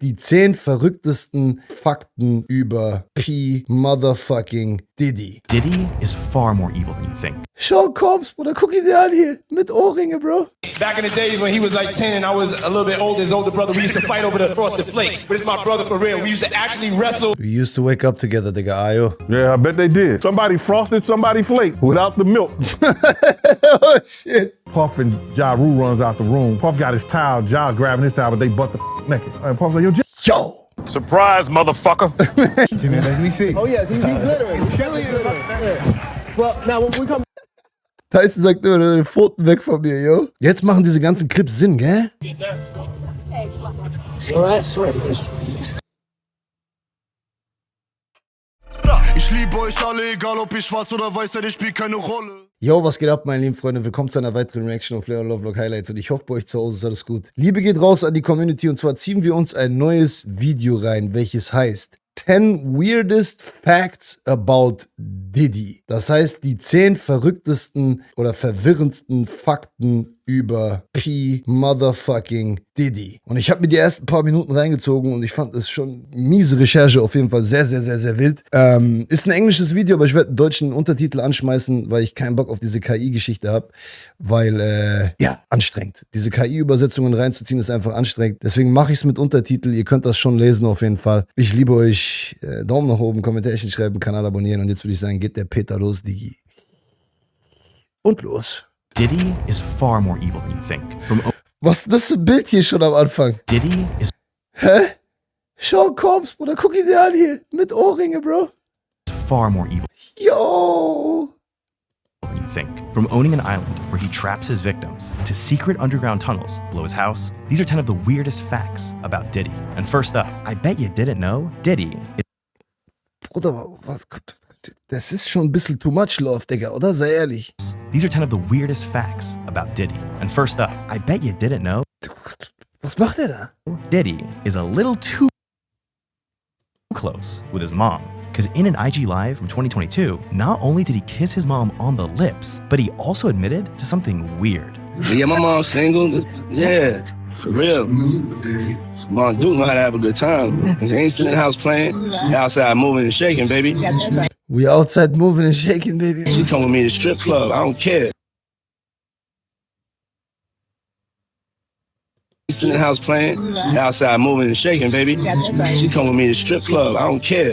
heißt die 10 verrücktesten Fakten über P. Motherfucking Diddy. Diddy is far more evil than you think. Sean Combs, Bruder, guck ihn dir an hier. Mit Ohrringe, Bro. Back in the days when he was like 10 and I was a little bit older, his older brother, we used to fight over the Frosted Flakes. But it's my brother for real. We used to actually wrestle. We used to wake up together, Digga, Ayo. Yeah, I bet they did. Somebody frosted, somebody flaked without the milk. Oh, shit. Puff and Ja Rule runs out the room. Puff got his towel, Ja grabbing his towel, but they butt the naked. And Puff's like, Yo! Surprise, motherfucker. Let me see. Oh yeah, he's glittering. Well, now when we come. Tyson sagt immer, deine Pfoten weg von mir, yo. Jetzt machen diese ganzen Clips Sinn, gell? Ich liebe euch alle, egal ob ich schwarz oder weiß, denn ich spielt keine Rolle. Yo, was geht ab, meine lieben Freunde? Willkommen zu einer weiteren Reaction auf Lovelock Highlights und ich hoffe, bei euch zu Hause ist alles gut. Liebe geht raus an die Community und zwar ziehen wir uns ein neues Video rein, welches heißt 10 Weirdest Facts About Diddy. Das heißt, die 10 verrücktesten oder verwirrendsten Fakten über P. Motherfucking Diddy. Und ich habe mir die ersten paar Minuten reingezogen und ich fand es schon miese Recherche, auf jeden Fall sehr, sehr, sehr, sehr wild. Ist ein englisches Video, aber ich werde einen deutschen Untertitel anschmeißen, weil ich keinen Bock auf diese KI-Geschichte habe, weil, ja, anstrengend. Diese KI-Übersetzungen reinzuziehen ist einfach anstrengend. Deswegen mache ich es mit Untertitel. Ihr könnt das schon lesen auf jeden Fall. Ich liebe euch. Daumen nach oben, Kommentarchen schreiben, Kanal abonnieren und jetzt würde ich sagen, geht der Peter los, Digi. Und los. Diddy is far more evil than you think. Was ist das für ein Bild hier schon am Anfang? Diddy is Hä? Sean Combs, Bruder, guck ihn dir an hier. Mit Ohrringe, Bro. far more evil Yo! than you think. From owning an island where he traps his victims to secret underground tunnels below his house, these are 10 of the weirdest facts about Diddy. And first up, I bet you didn't know, Diddy is Bruder, was? Das ist schon ein bisschen too much love, Digga, oder? Sei ehrlich. These are 10 of the weirdest facts about Diddy. And first up, I bet you didn't know, Was macht er da? Diddy is a little too close with his mom. Because in an IG Live from 2022, not only did he kiss his mom on the lips, but he also admitted to something weird. Yeah, my mom's single. Yeah, for real. Mom do know how to have a good time. She ain't sitting in the house playing. Outside moving and shaking, baby. We outside moving and shaking, baby. She come with me to the strip club. I don't care. Sitting in the house playing. Outside moving and shaking, baby. She come with me to the strip club. I don't care.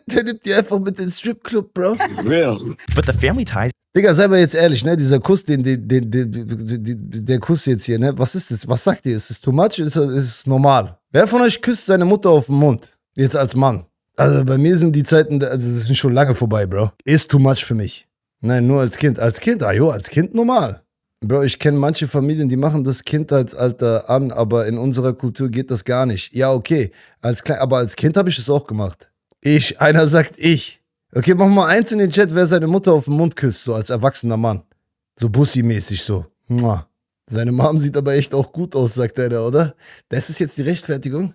Der nimmt die einfach mit ins Stripclub, Bro. For real. But the family ties Digga, sei mal jetzt ehrlich, ne? Dieser Kuss, der Kuss jetzt hier, ne? Was ist das? Was sagt ihr? Ist es too much? Ist es normal? Wer von euch küsst seine Mutter auf den Mund? Jetzt als Mann. Also bei mir sind die Zeiten, also das sind schon lange vorbei, Bro. Ist too much für mich. Nein, nur als Kind. Als Kind, als Kind normal. Bro, ich kenne manche Familien, die machen das Kindheitsalter an, aber in unserer Kultur geht das gar nicht. Ja, okay. Aber als Kind habe ich es auch gemacht. Einer sagt ich. Okay, mach mal eins in den Chat, wer seine Mutter auf den Mund küsst, so als erwachsener Mann. So Bussi-mäßig so. Mua. Seine Mom sieht aber echt auch gut aus, sagt einer, oder? Das ist jetzt die Rechtfertigung?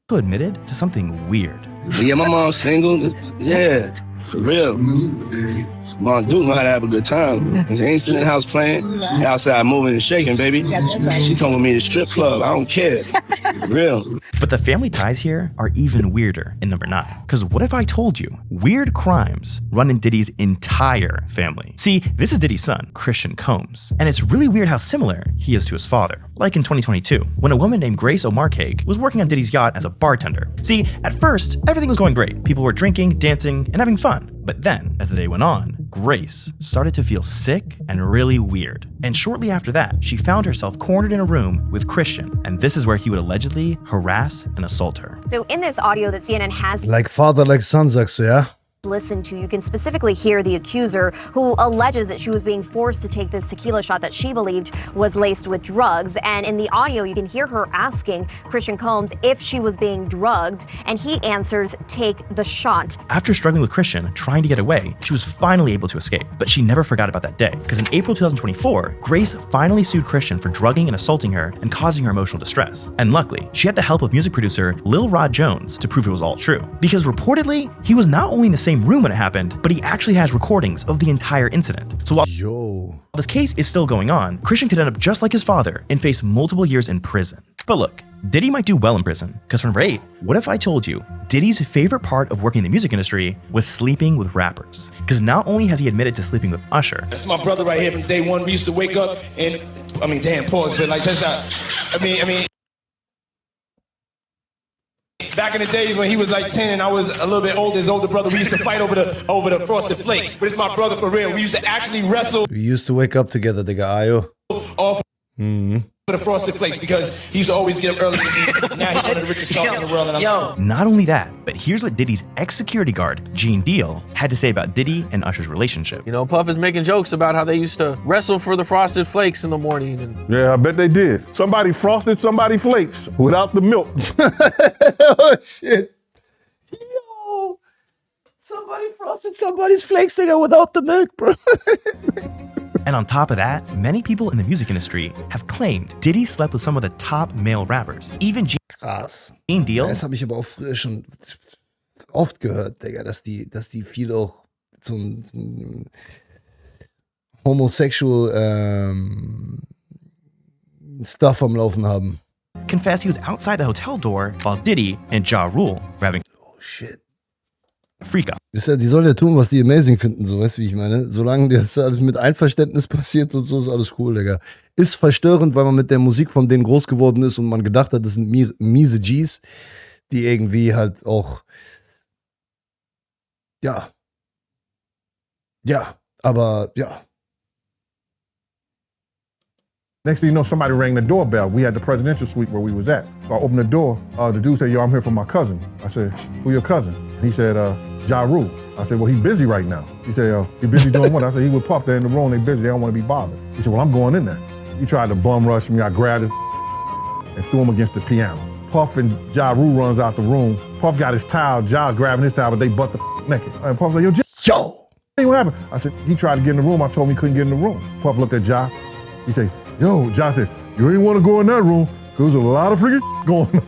also admitted to something weird. Yeah, my mom's single. Yeah, for real. Mom do know how to have a good time. She ain't sitting in the house playing. Outside moving and shaking, baby. She come with me to the strip club. I don't care. For real. But the family ties here are even weirder in number 9. Because what if I told you weird crimes run in Diddy's entire family? See, this is Diddy's son, Christian Combs. And it's really weird how similar he is to his father. Like in 2022, when a woman named Grace O'Marcaig was working on Diddy's yacht as a bartender. See, at first, everything was going great. People were drinking, dancing, and having fun. But then, as the day went on, Grace started to feel sick and really weird. And shortly after that, she found herself cornered in a room with Christian. And this is where he would allegedly harass and assault her. So in this audio that CNN has Like father, like son, sagst du, ja? listened to, you can specifically hear the accuser who alleges that she was being forced to take this tequila shot that she believed was laced with drugs. And in the audio, you can hear her asking Christian Combs if she was being drugged, and he answers, "Take the shot." After struggling with Christian, trying to get away, she was finally able to escape. But she never forgot about that day, because in April 2024, Grace finally sued Christian for drugging and assaulting her and causing her emotional distress. And luckily, she had the help of music producer Lil Rod Jones to prove it was all true. Because reportedly, he was not only in the same room when it happened, but he actually has recordings of the entire incident. So while this case is still going on, Christian could end up just like his father and face multiple years in prison. But look, Diddy might do well in prison, because for number 8, what if I told you Diddy's favorite part of working in the music industry was sleeping with rappers? Because not only has he admitted to sleeping with Usher. That's my brother right here from day one. We used to wake up and, damn, pause, but like, that's how, back in the days when he was like 10 and I was a little bit older, his older brother, we used to fight over the Frosted Flakes. But it's my brother for real. We used to actually wrestle. We used to wake up together, nigga, ayo. Off the Frosted Flakes because he used to always get up early. Now he's one of the richest stars in the world. And Not only that, but here's what Diddy's ex-security guard, Gene Deal, had to say about Diddy and Usher's relationship. You know, Puff is making jokes about how they used to wrestle for the Frosted Flakes in the morning. And Yeah, I bet they did. Somebody frosted somebody flakes without the milk. Oh, shit. Yo. Somebody frosted somebody's flakes, nigga, without the milk, bro. And on top of that, many people in the music industry have claimed Diddy slept with some of the top male rappers. Even Krass. Gene Deal. Das habe ich aber auch früher schon oft gehört, Digga, dass die viel auch so ein homosexual Stuff am Laufen haben. Confessed he was outside the hotel door while Diddy and Ja Rule were having Oh shit. a freak out. Ist ja, die sollen ja tun, was die amazing finden, so, weißt du, wie ich meine? Solange das alles mit Einverständnis passiert und so, ist alles cool, Digga. Ist verstörend, weil man mit der Musik von denen groß geworden ist und man gedacht hat, das sind miese Gs, die irgendwie halt auch, ja, aber ja. Next thing you know, somebody rang the doorbell. We had the presidential suite where we was at. So I opened the door. The dude said, yo, I'm here for my cousin. I said, who your cousin? He said, Ja Rule. I said, well, he busy right now. He said, he busy doing what? I said, he with Puff. They're in the room. They busy. They don't want to be bothered. He said, well, I'm going in there. He tried to bum rush me. I grabbed his and threw him against the piano. Puff and Ja Rule runs out the room. Puff got his towel. Ja grabbing his towel, but they butt the naked. And Puff said, yo, hey, what happened? I said, he tried to get in the room. I told him he couldn't get in the room. Puff looked at Ja. He said, yo, Ja said, you ain't want to go in that room because there's a lot of freaking going on.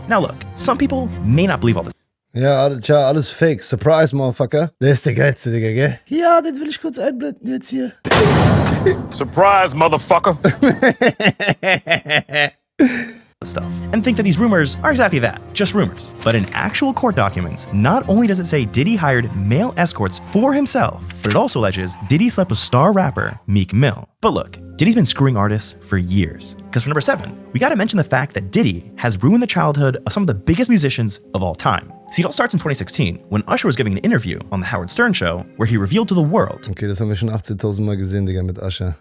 Now look, some people may not believe all this. Ja, tja, alles fake. Surprise, Motherfucker. Der ist der Geilste, Digga, gell? Ja, den will ich kurz einblenden jetzt hier. Surprise, motherfucker. Stuff and think that these rumors are exactly that, just rumors. But in actual court documents, not only does it say Diddy hired male escorts for himself, but it also alleges Diddy slept with star rapper Meek Mill. But look, Diddy's been screwing artists for years. Because for number 7, we gotta mention the fact that Diddy has ruined the childhood of some of the biggest musicians of all time. See, it all starts in 2016, when Usher was giving an interview on the Howard Stern Show, where he revealed to the world. Okay, das haben wir schon 18.000 Mal gesehen, Digga, mit Usher.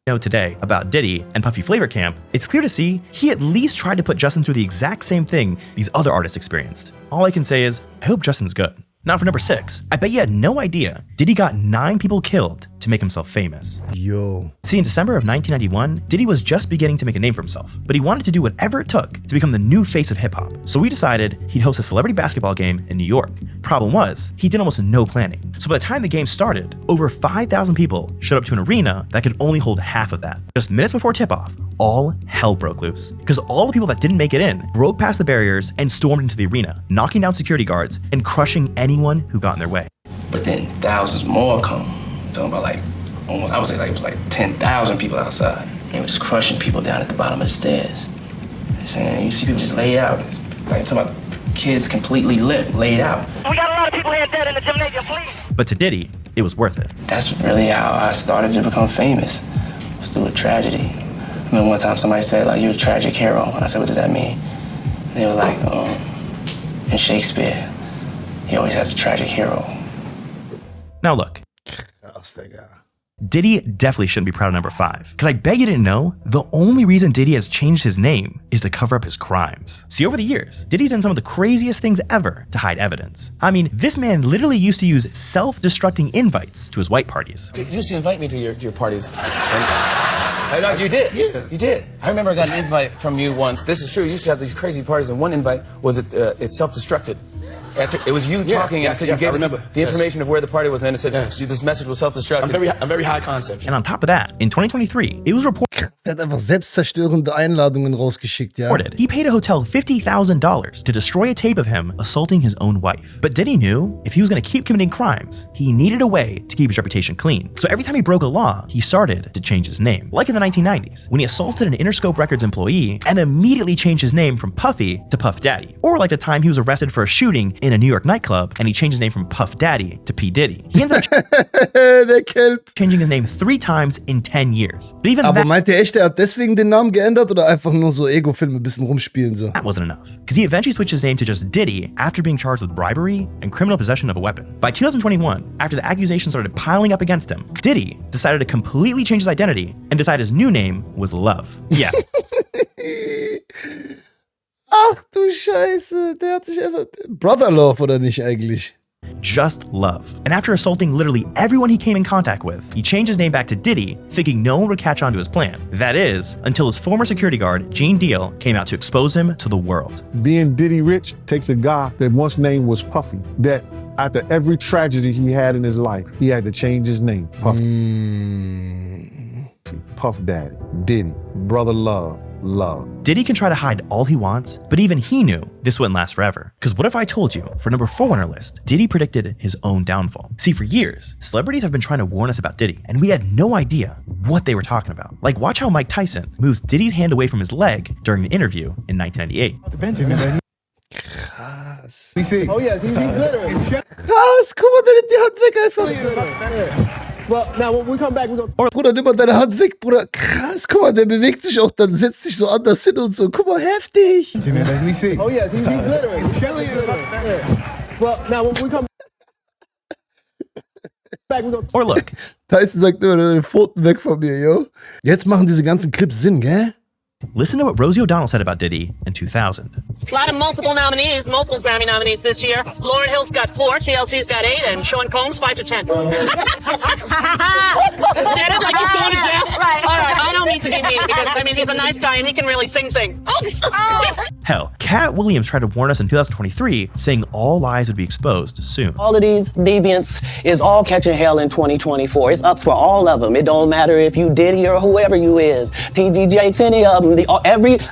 Know today about Diddy and Puffy Flavor Camp, it's clear to see he at least tried to put Justin through the exact same thing these other artists experienced. All I can say is, I hope Justin's good. Now for number 6, I bet you had no idea Diddy got 9 people killed to make himself famous. Yo. See, in December of 1991, Diddy was just beginning to make a name for himself, but he wanted to do whatever it took to become the new face of hip-hop. So we decided he'd host a celebrity basketball game in New York. Problem was, he did almost no planning. So by the time the game started, over 5,000 people showed up to an arena that could only hold half of that. Just minutes before tip-off, all hell broke loose. Because all the people that didn't make it in broke past the barriers and stormed into the arena, knocking down security guards and crushing anyone who got in their way. But then thousands more come. Talking about like almost, I would say like it was like 10,000 people outside. They were just crushing people down at the bottom of the stairs. And saying, you see people just laid out. It's like talking about kids completely limp, laid out. We got a lot of people here dead in the gymnasium, please. But to Diddy, it was worth it. That's really how I started to become famous. It was through a tragedy. I remember one time somebody said, like, you're a tragic hero. And I said, what does that mean? And they were like, in Shakespeare, he always has a tragic hero. Now look, Diddy definitely shouldn't be proud of number 5, because I bet you didn't know, the only reason Diddy has changed his name is to cover up his crimes. See, over the years, Diddy's done some of the craziest things ever to hide evidence. I mean, this man literally used to use self-destructing invites to his white parties. You used to invite me to your parties. You did? Yeah. You did. I remember I got an invite from you once. This is true. You used to have these crazy parties, and one invite was it self-destructed. It was you talking, and so you gave the information of where the party was, and then it said this message was self-destructive. I'm very high concept. And on top of that, in 2023, it was reported Er hat einfach selbstzerstörende Einladungen rausgeschickt, ja. he paid a hotel $50,000 to destroy a tape of him assaulting his own wife. But Diddy knew if he was going to keep committing crimes, he needed a way to keep his reputation clean. So every time he broke a law, he started to change his name. Like in the 1990s, when he assaulted an Interscope Records employee and immediately changed his name from Puffy to Puff Daddy. Or like the time he was arrested for a shooting in a New York nightclub and he changed his name from Puff Daddy to P. Diddy. He ended up changing his name 3 times in 10 years. But even Aber meint ihr echt, er hat deswegen den Namen geändert oder einfach nur so Ego-Filme ein bisschen rumspielen so? That wasn't enough, because he eventually switched his name to just Diddy after being charged with bribery and criminal possession of a weapon. By 2021, after the accusations started piling up against him, Diddy decided to completely change his identity and decide his new name was Love. Yeah. Ach du Scheiße, der hat sich einfach... Brother Love oder nicht eigentlich? Just Love. And after assaulting literally everyone he came in contact with, he changed his name back to Diddy, thinking no one would catch on to his plan. That is, until his former security guard, Gene Deal, came out to expose him to the world. Being Diddy rich takes a guy that once name was Puffy, that after every tragedy he had in his life, he had to change his name. Puffy. Puff Daddy, Diddy, Brother Love. Diddy can try to hide all he wants, but even he knew this wouldn't last forever. Because what if I told you, for number 4 on our list, Diddy predicted his own downfall. See, for years, celebrities have been trying to warn us about Diddy, and we had no idea what they were talking about. Like, watch how Mike Tyson moves Diddy's hand away from his leg during an interview in 1998. Krass. Oh yeah, he's glittering. Krass, guck mal, der nimmt die Hand weg einfach. Well, now when we come back, we're gonna... Bruder, nimm mal deine Hand weg, Bruder. Krass, guck mal, der bewegt sich auch, dann setzt sich so anders hin und so. Guck mal, heftig. Oh yeah, he's glittering. Well, now when we come back, we're gonna... Or look. Tyson sagt immer, deine Pfoten weg von mir, yo. Jetzt machen diese ganzen Clips Sinn, gell? Listen to what Rosie O'Donnell said about Diddy in 2000. A lot of multiple Grammy nominees this year. Lauryn Hill's got 4, TLC's got 8, and Sean Combs 5 to 10. Get it? Like he's going to jail? Right. All right, I don't mean to be mean because, I mean, he's a nice guy and he can really sing. Hell, Cat Williams tried to warn us in 2023, saying all lies would be exposed soon. All of these deviants is all catching hell in 2024. It's up for all of them. It don't matter if you Diddy or whoever you is. TG Jakes, any of them.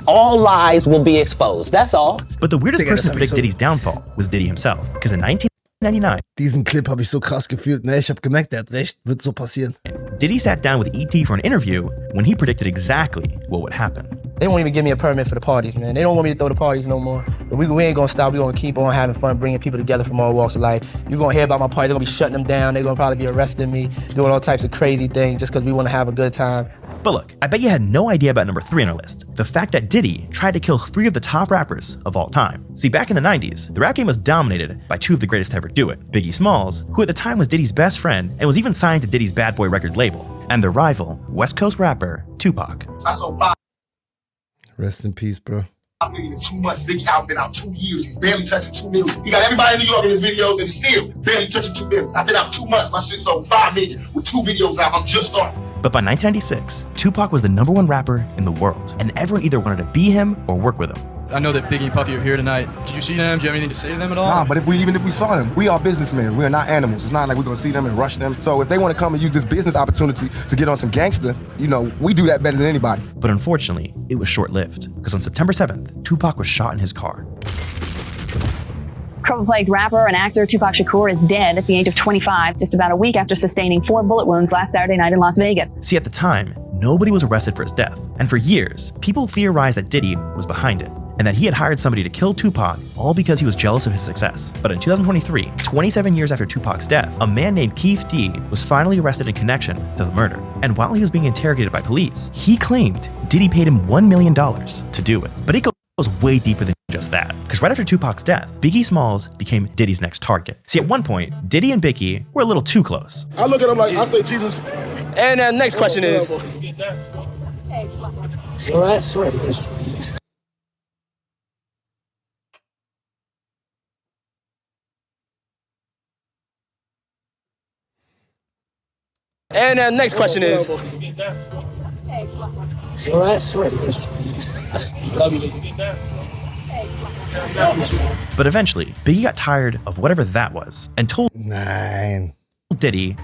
All lies will be exposed. That's all. But the weirdest person to predict Diddy's downfall was Diddy himself. Because in 1999, diesen Clip habe ich so krass gefühlt. Ne, ich habe gemerkt, der hat recht. Wird so passieren. Diddy sat down with E.T. for an interview when he predicted exactly what would happen. They won't even give me a permit for the parties, man. They don't want me to throw the parties no more. But we ain't gonna stop. We're gonna keep on having fun, bringing people together from all walks of life. You're gonna hear about my parties. They're gonna be shutting them down. They're gonna probably be arresting me, doing all types of crazy things just because we wanna have a good time. But look, I bet you had no idea about number 3 on our list. The fact that Diddy tried to kill 3 of the top rappers of all time. See, back in the 90s, the rap game was dominated by 2 of the greatest to ever do it. Biggie Smalls, who at the time was Diddy's best friend and was even signed to Diddy's Bad Boy record label, and their rival, West Coast rapper, Tupac. Rest in peace, bro. I'm thinking it's 2 months. Biggie album been out 2 years. He's barely touching 2 million. He got everybody in New York in his videos and still barely touching 2 million. I've been out 2 months. My shit sold 5 million with 2 videos out. I'm just starting. But by 1996, Tupac was the #1 rapper in the world, and everyone either wanted to be him or work with him. I know that Biggie and Puffy are here tonight. Did you see them? Do you have anything to say to them at all? Nah, but even if we saw them, we are businessmen. We are not animals. It's not like we're gonna see them and rush them. So if they want to come and use this business opportunity to get on some gangster, you know, we do that better than anybody. But unfortunately, it was short-lived, because on September 7th, Tupac was shot in his car. Cripple-plagued rapper and actor Tupac Shakur is dead at the age of 25, just about a week after sustaining 4 bullet wounds last Saturday night in Las Vegas. See, at the time, nobody was arrested for his death, and for years, people theorized that Diddy was behind it, and that he had hired somebody to kill Tupac all because he was jealous of his success. But in 2023, 27 years after Tupac's death, a man named Keith D was finally arrested in connection to the murder. And while he was being interrogated by police, he claimed Diddy paid him $1 million to do it. But it goes way deeper than just that, because right after Tupac's death, Biggie Smalls became Diddy's next target. See, at one point, Diddy and Biggie were a little too close. I look at him like, I say Jesus. And next question is... And next question is... Love you. But eventually, Biggie got tired of whatever that was and told Diddy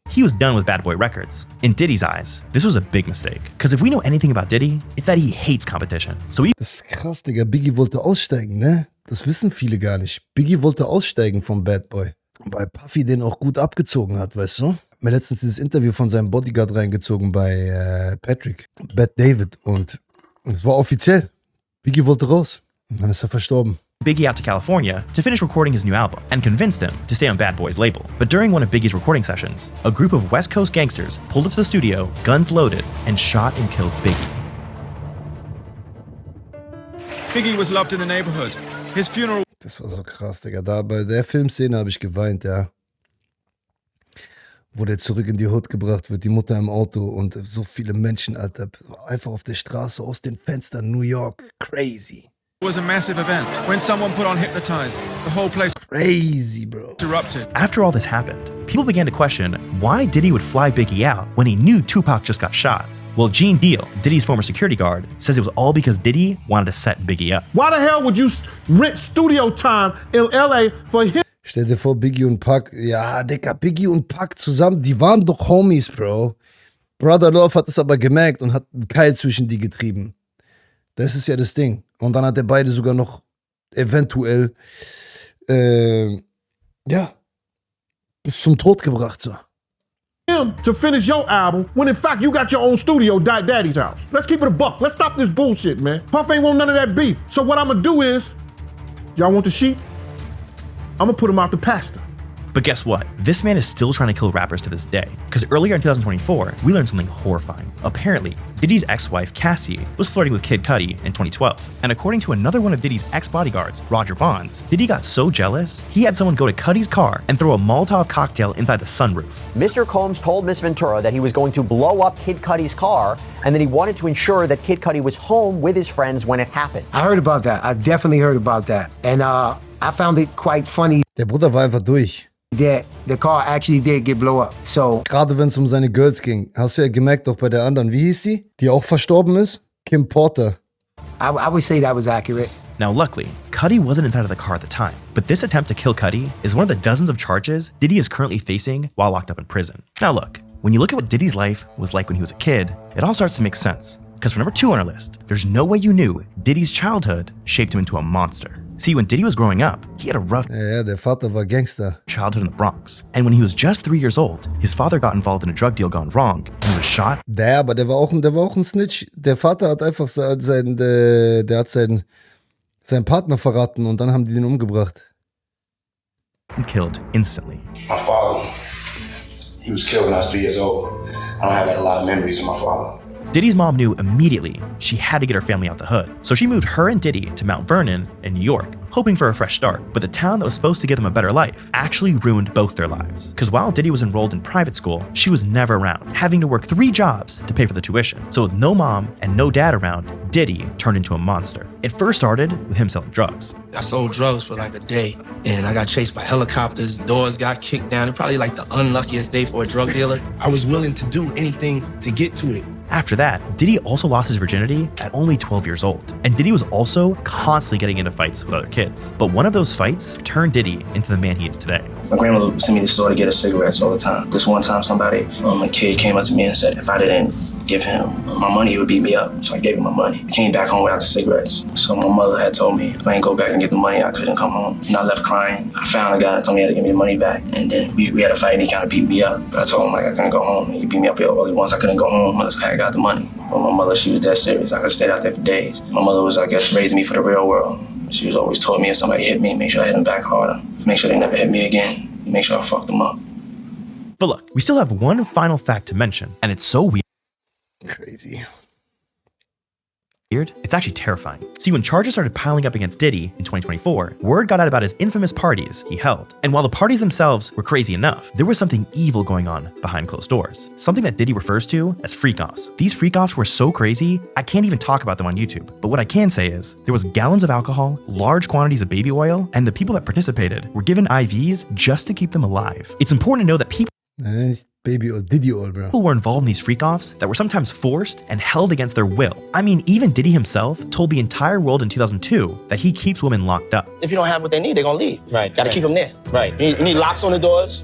he was done with Bad Boy Records. In Diddy's eyes, this was a big mistake. Because if we know anything about Diddy, it's that he hates competition. So das ist krass, Digga. Biggie wollte aussteigen, ne? Das wissen viele gar nicht. Biggie wollte aussteigen vom Bad Boy. Weil Puffy den auch gut abgezogen hat, weißt du? Ich hab mir letztens dieses Interview von seinem Bodyguard reingezogen bei Patrick, Bad David. Und es war offiziell. Biggie wollte raus. Und dann ist er verstorben. Biggie out to California to finish recording his new album and convinced him to stay on Bad Boy's label. But during one of Biggie's recording sessions, a group of West Coast gangsters pulled up to the studio, guns loaded, and shot and killed Biggie. Biggie was loved in the neighborhood. His funeral. Das war so krass, Digga. Da bei der Filmszene habe ich geweint, ja. Wo der zurück in die Hood gebracht wird, die Mutter im Auto und so viele Menschen, Alter. Einfach auf der Straße, aus den Fenstern, New York. Crazy. It was a massive event. When someone put on Hypnotize, the whole place crazy, bro. Erupted. After all this happened, people began to question why Diddy would fly Biggie out when he knew Tupac just got shot. Well, Gene Deal, Diddy's former security guard, says it was all because Diddy wanted to set Biggie up. Why the hell would you rent studio time in LA for him? Stell dir vor, Biggie und Pac, ja, Digga, Biggie und Pac zusammen, die waren doch Homies, Bro. Brother Love hat es aber gemerkt und hat einen Keil zwischen die getrieben. Das ist ja das Ding. Und dann hat er beide sogar noch eventuell, ja, bis zum Tod gebracht, so. To finish your album, when in fact you got your own studio, Daddy's house. Let's keep it a buck. Let's stop this bullshit, man. Puff ain't want none of that beef. So what I'm gonna do is, y'all want the sheep? I'm gonna put him out the pasture. But guess what? This man is still trying to kill rappers to this day. Because earlier in 2024, we learned something horrifying. Apparently, Diddy's ex-wife, Cassie, was flirting with Kid Cudi in 2012. And according to another one of Diddy's ex-bodyguards, Roger Bonds, Diddy got so jealous, he had someone go to Cudi's car and throw a Molotov cocktail inside the sunroof. Mr. Combs told Miss Ventura that he was going to blow up Kid Cudi's car and that he wanted to ensure that Kid Cudi was home with his friends when it happened. I heard about that. I definitely heard about that. And I found it quite funny. Der Bruder war einfach durch. The car actually did get blow up. So gerade wenn es um seine Girls ging, hast du ja gemerkt, auch bei der anderen, wie hieß sie, die auch verstorben ist? Kim Porter. I would say that was accurate. Now luckily, Cudi wasn't inside of the car at the time, but this attempt to kill Cudi is one of the dozens of charges Diddy is currently facing while locked up in prison. Now look, when you look at what Diddy's life was like when he was a kid, it all starts to make sense. Because for number 2 on our list, there's no way you knew Diddy's childhood shaped him into a monster. See, when Diddy was growing up, he had a rough der Vater war Gangster. childhood in the Bronx. And when he was just 3 years old, his father got involved in a drug deal gone wrong and he was shot. Aber der war auch ein Snitch. Der Vater hat einfach seinen Partner verraten und dann haben die den umgebracht. And killed instantly. My father, he was killed when I was 3 years old. I don't have a lot of memories of my father. Diddy's mom knew immediately she had to get her family out the hood. So she moved her and Diddy to Mount Vernon in New York, hoping for a fresh start. But the town that was supposed to give them a better life actually ruined both their lives. Because while Diddy was enrolled in private school, she was never around, having to work 3 jobs to pay for the tuition. So with no mom and no dad around, Diddy turned into a monster. It first started with him selling drugs. I sold drugs for like a day, and I got chased by helicopters, doors got kicked down. It's probably like the unluckiest day for a drug dealer. I was willing to do anything to get to it. After that, Diddy also lost his virginity at only 12 years old. And Diddy was also constantly getting into fights with other kids. But one of those fights turned Diddy into the man he is today. My grandmother would send me to the store to get us cigarettes all the time. This one time a kid came up to me and said if I didn't give him my money, he would beat me up. So I gave him my money. I came back home without the cigarettes. So my mother had told me if I didn't go back and get the money, I couldn't come home. And I left crying. I found a guy that told me he had to give me the money back. And then we had a fight and he kind of beat me up. But I told him like I couldn't go home. He beat me up all he wants. I couldn't go home unless I got the money. But my mother, she was dead serious. I could have stayed out there for days. My mother was, I guess, raising me for the real world. She was always told me if somebody hit me, make sure I hit them back harder. Make sure they never hit me again. Make sure I fucked them up. But look, we still have one final fact to mention, and it's so weird. Crazy. It's actually terrifying. See, when charges started piling up against Diddy in 2024, word got out about his infamous parties he held. And while the parties themselves were crazy enough, there was something evil going on behind closed doors. Something that Diddy refers to as freak-offs. These freak-offs were so crazy, I can't even talk about them on YouTube. But what I can say is, there was gallons of alcohol, large quantities of baby oil, and the people that participated were given IVs just to keep them alive. It's important to know that people Nein, nicht Baby Oil, Diddy Oil, bro. People were involved in these freak-offs that were sometimes forced and held against their will. I mean, even Diddy himself told the entire world in 2002 that he keeps women locked up. If you don't have what they need, they're gonna leave. Right. Gotta keep them there. Right. You need locks on the doors.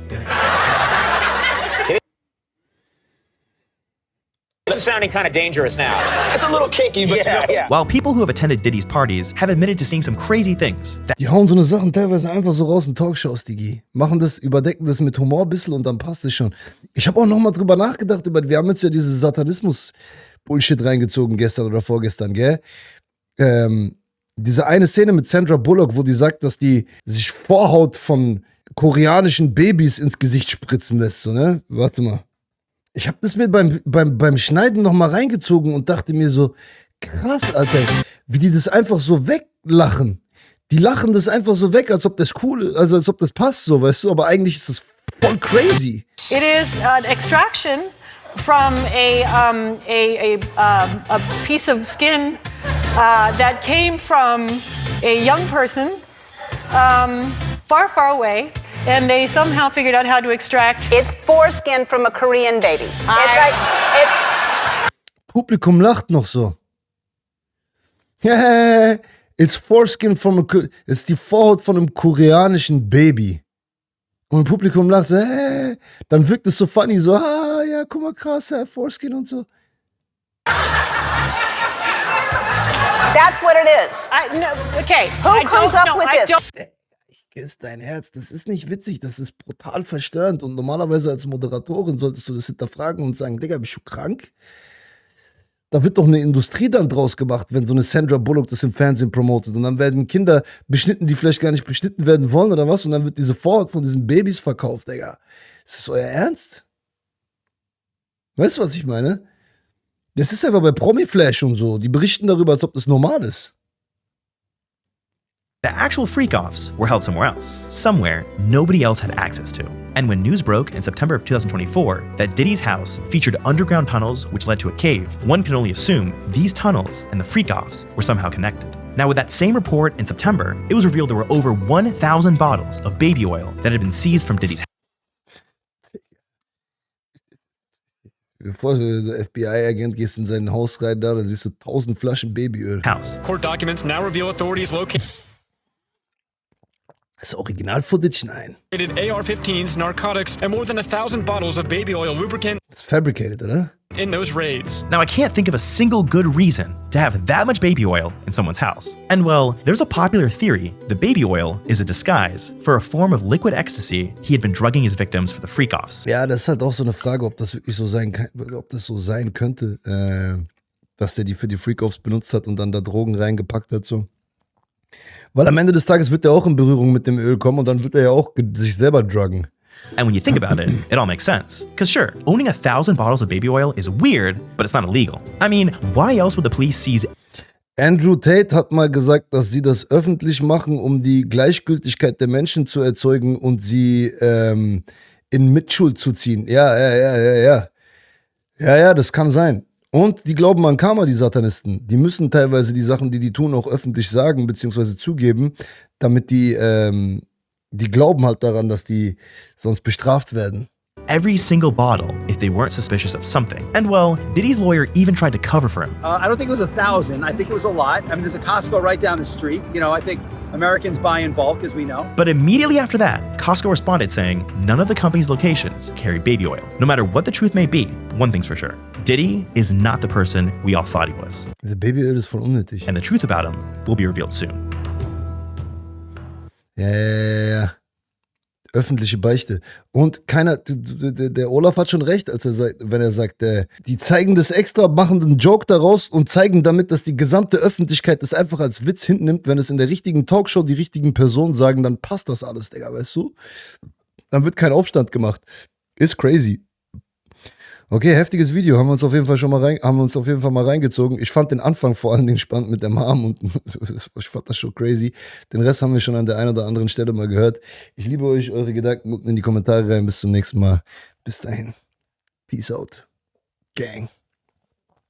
This is sounding kind of dangerous now. It's a little kinky, but yeah. While people who have attended Diddy's parties have admitted to seeing some crazy things. Die hauen so eine Sachen teilweise einfach so raus in Talkshows, Digi. Machen das, überdecken das mit Humor ein bisschen und dann passt es schon. Ich habe auch nochmal drüber nachgedacht, wir haben jetzt ja diese Satanismus-Bullshit reingezogen gestern oder vorgestern, gell? Diese eine Szene mit Sandra Bullock, wo die sagt, dass die sich Vorhaut von koreanischen Babys ins Gesicht spritzen lässt, so, ne? Warte mal. Ich habe das mir beim Schneiden nochmal reingezogen und dachte mir so, krass, Alter, wie die das einfach so weglachen. Die lachen das einfach so weg, als ob das cool ist, also als ob das passt, so, weißt du, aber eigentlich ist das voll crazy. It is an extraction from a piece of skin that came from a young person far, far away. And they somehow figured out how to extract. It's foreskin from a Korean baby. Publikum lacht noch so. Yeah, it's foreskin from a... Ist die Vorhaut von einem koreanischen Baby. Und das Publikum lacht so, dann wirkt es so funny, so, ja, guck mal, krass, Foreskin und so. That's what it is. Okay. Who comes up with this? Küss dein Herz, das ist nicht witzig, das ist brutal verstörend und normalerweise als Moderatorin solltest du das hinterfragen und sagen, Digga, bist du krank? Da wird doch eine Industrie dann draus gemacht, wenn so eine Sandra Bullock das im Fernsehen promotet und dann werden Kinder beschnitten, die vielleicht gar nicht beschnitten werden wollen oder was und dann wird diese Vorhaut von diesen Babys verkauft, Digga. Ist das euer Ernst? Weißt du, was ich meine? Das ist einfach bei Promi-Flash und so, die berichten darüber, als ob das normal ist. The actual freak-offs were held somewhere else, somewhere nobody else had access to. And when news broke in September of 2024 that Diddy's house featured underground tunnels which led to a cave, one can only assume these tunnels and the freak-offs were somehow connected. Now with that same report in September, it was revealed there were over 1,000 bottles of baby oil that had been seized from Diddy's house. Bevor du so FBI-Agent gehst in sein Haus rein, da, dann siehst du 1000 Flaschen Babyöl. Court documents now reveal authorities located Das Original-Footage? Nein. AR-15s, narcotics, and more than 1,000 bottles of baby oil lubricant. It's fabricated, oder? In those raids. Now I can't think of a single good reason to have that much baby oil in someone's house. And well, there's a popular theory the baby oil is a disguise for a form of liquid ecstasy he had been drugging his victims for the freak-offs. Ja, das ist halt auch so eine Frage, ob das wirklich so sein kann, ob das so sein könnte, dass der die für die Freak-offs benutzt hat und dann da Drogen reingepackt hat, so. Weil am Ende des Tages wird er auch in Berührung mit dem Öl kommen und dann wird er ja auch sich selber druggen. And when you think about it, it all makes sense. Because sure, owning 1,000 bottles of baby oil is weird, but it's not illegal. I mean, why else would the police seize... Andrew Tate hat mal gesagt, dass sie das öffentlich machen, um die Gleichgültigkeit der Menschen zu erzeugen und sie in Mitschuld zu ziehen. Ja, das kann sein. Und die glauben an Karma, die Satanisten. Die müssen teilweise die Sachen, die tun, auch öffentlich sagen, beziehungsweise zugeben, damit die glauben halt daran, dass die sonst bestraft werden. Every single bottle if they weren't suspicious of something. And well, Diddy's lawyer even tried to cover for him. I don't think it was 1,000. I think it was a lot. I mean, there's a Costco right down the street. You know, I think Americans buy in bulk, as we know. But immediately after that, Costco responded saying none of the company's locations carry baby oil. No matter what the truth may be, one thing's for sure. Diddy is not the person we all thought he was. The Babyöl ist voll unnötig. And the truth about him will be revealed soon. Ja. Öffentliche Beichte. Und keiner, der Olaf hat schon recht, als er sagt, wenn er sagt, die zeigen das extra, machen einen Joke daraus und zeigen damit, dass die gesamte Öffentlichkeit das einfach als Witz hintnimmt. Wenn es in der richtigen Talkshow die richtigen Personen sagen, dann passt das alles, Digga, weißt du? Dann wird kein Aufstand gemacht. Ist crazy. Okay, heftiges Video, haben wir uns auf jeden Fall mal reingezogen. Ich fand den Anfang vor allen Dingen spannend mit der Mom und ich fand das schon crazy. Den Rest haben wir schon an der einen oder anderen Stelle mal gehört. Ich liebe euch, eure Gedanken unten in die Kommentare rein. Bis zum nächsten Mal. Bis dahin. Peace out. Gang.